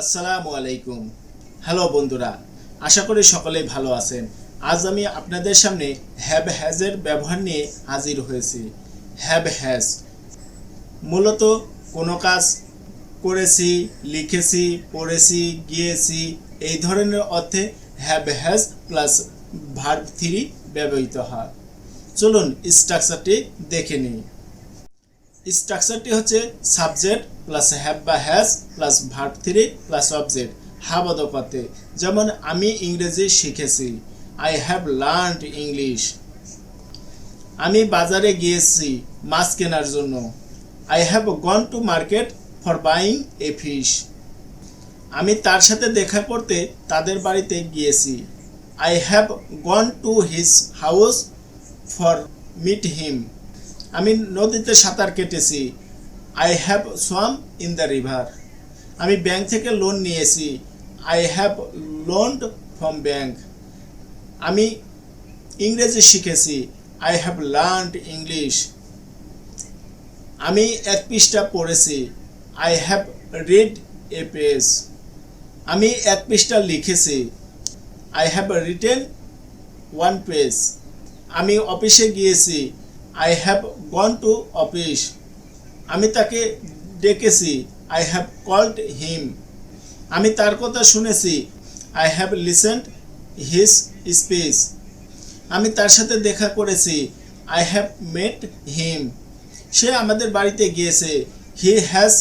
আসসালামু আলাইকুম। হ্যালো বন্ধুরা, আশা করি সকলেই ভালো আছেন। আজ আমি আপনাদের সামনে হ্যাভ হ্যাজের ব্যবহার নিয়ে হাজির হয়েছি। হ্যাভ হ্যাজ মূলত কোনো কাজ করেছি, লিখেছি, পড়েছি, গিয়েছি এই ধরনের অর্থে হ্যাভ হ্যাজ প্লাস ভার্ব 3 ব্যবহৃত হয়। চলুন স্ট্রাকচারটি দেখে নিই। স্ট্রাকচারটি হচ্ছে সাবজেক্ট প্লাস হ্যাভ বা has plus verb 3 plus object হাবদক অর্থে। যেমন আমি ইংরেজি শিখেছি, আই হ্যাভ লার্নড ইংলিশ। আমি বাজারে গিয়েছি মাছ কেনার জন্য, I have gone to market for buying a fish. আমি তার সাথে দেখা করতে তাদের বাড়িতে গিয়েছি, I have gone to his house for meet him. আমি নদীতে সাঁতার কেটেছি, I have swam in the river. আমি ব্যাংক থেকে লোন নিয়েছি, I have loaned from bank. আমি ইংরেজি শিখেছি, আই হ্যাভ লার্নড ইংলিশ। আমি এক পৃষ্ঠা পড়েছি, I have read a page. আমি এক পৃষ্ঠা লিখেছি, I have written one page. আমি অফিসে গিয়েছি, I have gone to office. আমি তাকে ডেকেছি, আই হ্যাভ কল্ড হিম। আমি তার কথা শুনেছি, I have listened his speech. আমি তার সাথে দেখা করেছি, আই হ্যাভ মেট হিম। সে আমাদের বাড়িতে গিয়েছে, he has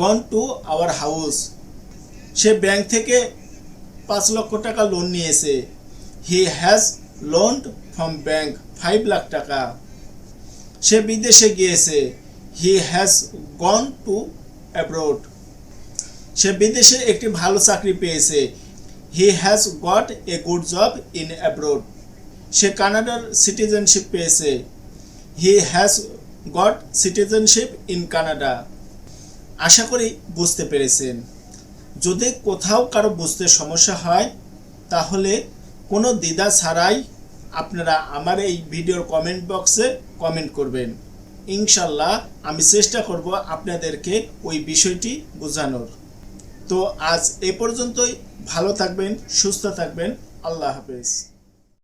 gone to our house. সে ব্যাংক থেকে 5 লক্ষ টাকা লোন নিয়েছে, he has loaned from bank 5 lakh taka. সে বিদেশে গিয়েছে, he has gone to abroad. সে বিদেশে একটি ভালো চাকরি পেয়েছে, he has got a good job in abroad. সে কানাডার সিটিজেনশিপ পেয়েছে, he has got citizenship in Canada. আশা করি বুঝতে পেরেছেন। যদি কোথাও কারো বুঝতে সমস্যা হয় তাহলে কোনো দ্বিধা ছাড়াই আপনারা আমার এই ভিডিওর কমেন্ট বক্সে কমেন্ট করবেন। ইনশাল্লাহ আমি চেষ্টা করব আপনাদেরকে ওই বিষয়টি বোঝানোর। তো আজ এ পর্যন্তই। ভালো থাকবেন, সুস্থ থাকবেন। আল্লাহ হাফেজ।